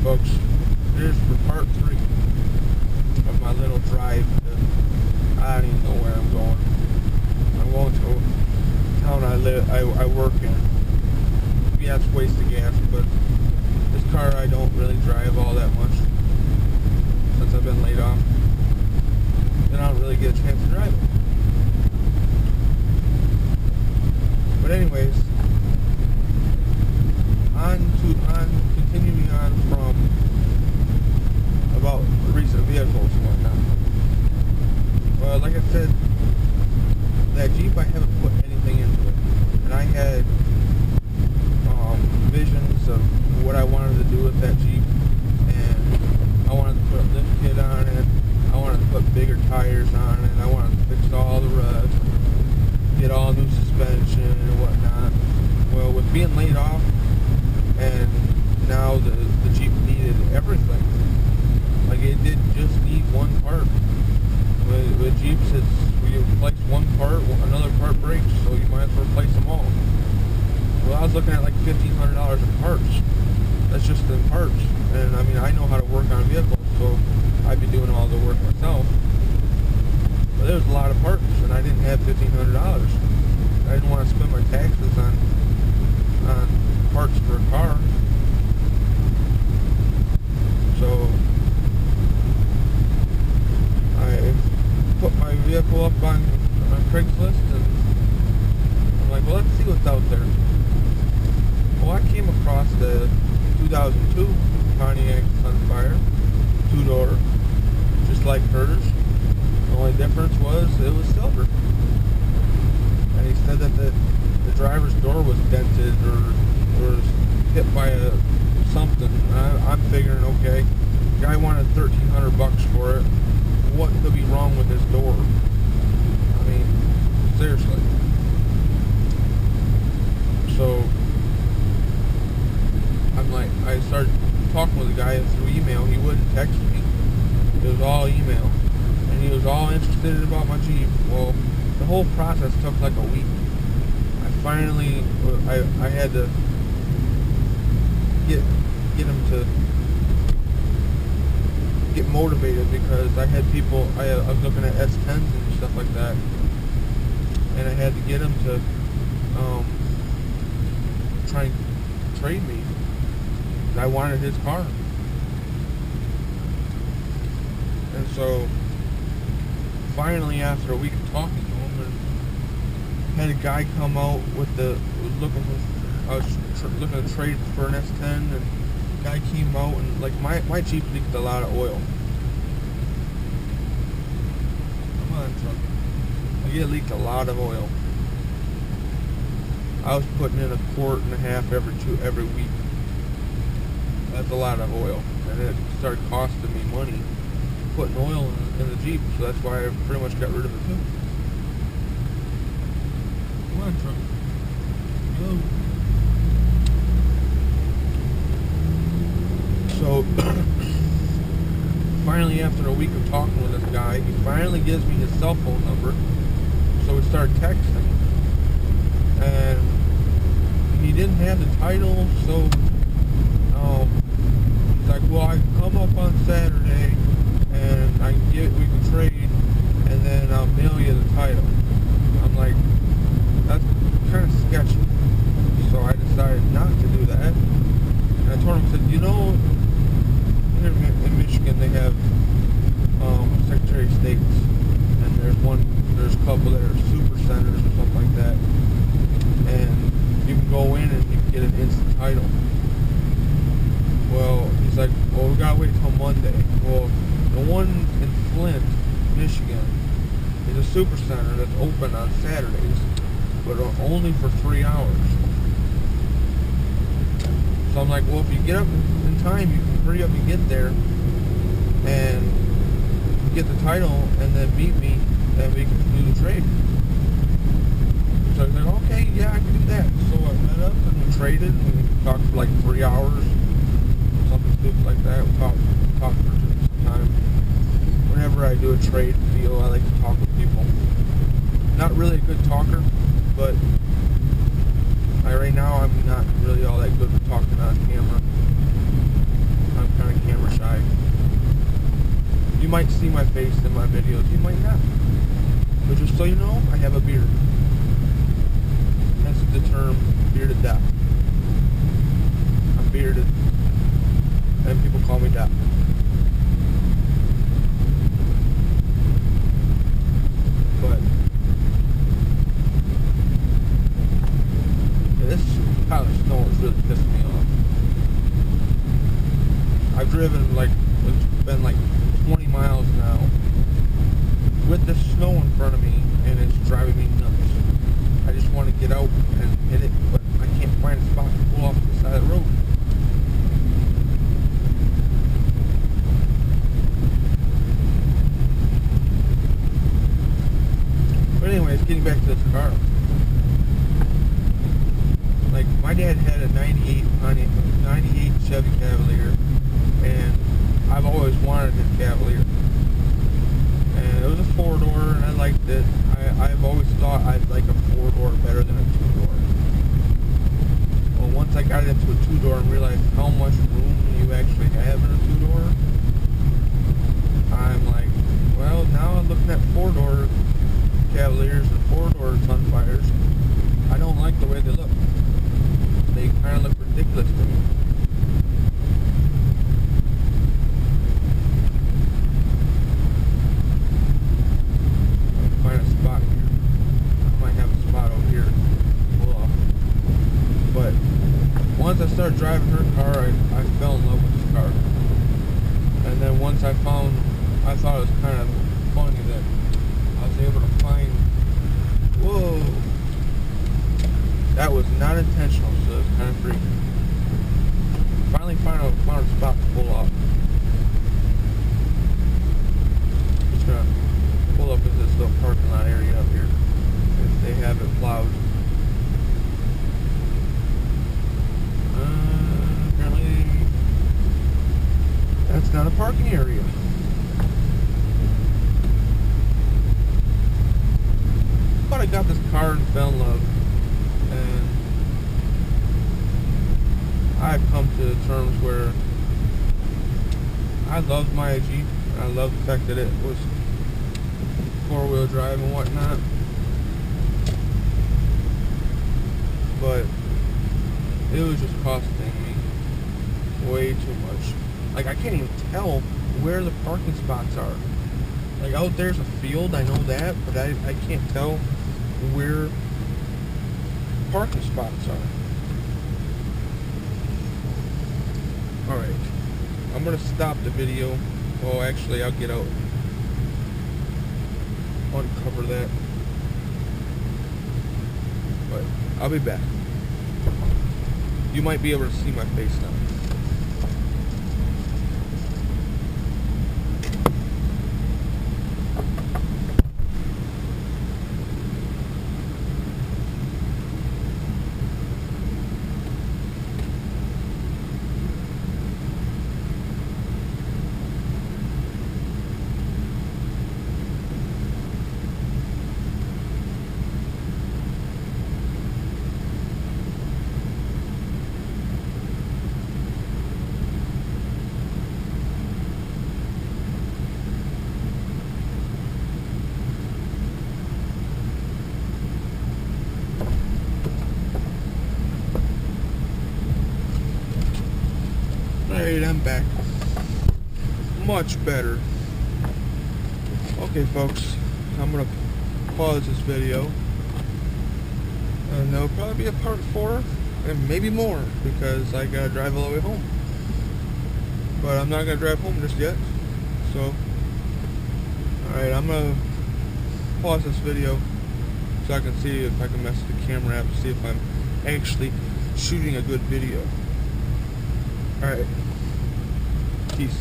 folks, here's for part 3 of my little drive to, I don't even know where I'm going. I'm going to a town I work in. Yes, waste of gas, but this car I don't really drive all that much since I've been laid off. And I don't really get a chance to drive it. But anyways, continuing on from about recent vehicles and whatnot. Well, like I said, that Jeep, I haven't put anything into it. And I had visions of what I wanted to do with that Jeep. And I wanted to put a lift kit on it. I wanted to put bigger tires on it. I wanted to fix all the ruts. Get all new suspension and whatnot. Well, with being laid off, and now the Jeep needed everything. Like, it didn't just need one part. With Jeeps, it's when you replace one part, another part breaks, so you might as well replace them all. Well, I was looking at like $1,500 in parts. That's just in parts. And I mean, I know how to work on vehicles, so I'd be doing all the work myself. But there was a lot of parts, and I didn't have $1,500. I didn't want to spend my taxes on parts for a car. So I put my vehicle up on Craigslist, and I'm like, well, let's see what's out there. Well, I came across the 2002 Pontiac Sunfire, 2-door, just like hers. The only difference was it was silver. And he said that the driver's door was dented or was hit by something. I'm figuring, okay, the guy wanted $1,300 for it. What could be wrong with his door? I mean, seriously. So I'm like, I started talking with the guy through email. He wouldn't text me. It was all email. And he was all interested about my Jeep. Well, the whole process took like a week. I had to get him to get motivated, because I had people, I was looking at S10s and stuff like that, and I had to get him to try and trade me. I wanted his car. And so finally, after a week of talking to him, and had a guy come out with I was looking to trade for an S10, and the guy came out, and like my Jeep leaked a lot of oil. Come on, truck. Like, it leaked a lot of oil. I was putting in 1.5 quarts every week. That's a lot of oil, and it started costing me money putting oil in the Jeep, so that's why I pretty much got rid of it too. Come on, truck. Go. So, finally, after a week of talking with this guy, he finally gives me his cell phone number, so we started texting, and he didn't have the title, so he's like, well, I can come up on Saturday, and we can trade, and then I'll mail you the title. I'm like, that's kind of sketchy. So I decided not to do that. And I told him, I said, you know, here in Michigan they have Secretary of States, and there's a couple that are super centers or something like that, and you can go in and you can get an instant title. Well, he's like, well, we gotta wait till Monday. Well, the one in Flint, Michigan, is a super center that's open on Saturdays, but only for 3 hours. So I'm like, well, if you get up in time, you can hurry up and get there and get the title, and then meet me, and we can do the trade. So he's like, okay, yeah, I can do that. So I met up and we traded, and we talked for like 3 hours, something stupid like that. We talked for some time. Whenever I do a trade deal, I like to talk with people. Not really a good talker, but right now I'm not really all that good with talking on camera. I'm kind might see my face in my videos, you might not. But just so you know, I have a beard. That's the term bearded Doc. I'm bearded, and people call me Doc. But yeah, this pile of snow is really pissing me off. I've driven it's been like 20 miles now with the snow in front of me, and it's driving me nuts. I just want to get out and hit it, but I can't find a spot to pull off the side of the road. But anyways, getting back to this car. Like, my dad had a 98 Chevy Cavalier, and I've always wanted a Cavalier. And it was a 4-door, and I liked it. I've always thought I'd like a 4-door better than a 2-door. Well, once I got it into a 2-door and realized how much room you actually have in a 2-door, I'm like, well, now I'm looking at 4-door Cavaliers and 4-door Sunfires. I don't like the way they look. They kind of look ridiculous to me. Find a spot here. I might have a spot over here to pull off. But once I started driving her car, I fell in love with this car. And then once I thought it was kind of funny that I was able to find, whoa, that was not intentional, so it's kind of freaky. Finally found a spot to pull off. Just gonna pull up in this little parking lot area up here. If they have it plowed. Apparently, that's not a parking area. But I got this car and fell in love, and I've come to terms where I love my Jeep, and I love the fact that it was 4-wheel drive and whatnot, but it was just costing me way too much. Like, I can't even tell where the parking spots are. Like, out there's a field, I know that, but I can't tell where parking spots are. Alright, I'm gonna stop the video. Well, actually, I'll get out, uncover that, but I'll be back. You might be able to see my face now. Alright, I'm back. Much better. Okay, folks, I'm gonna pause this video, and there'll probably be a part 4 and maybe more, because I gotta drive all the way home. But I'm not gonna drive home just yet. So, alright, I'm gonna pause this video so I can see if I can mess with the camera app, see if I'm actually shooting a good video. Alright. Peace.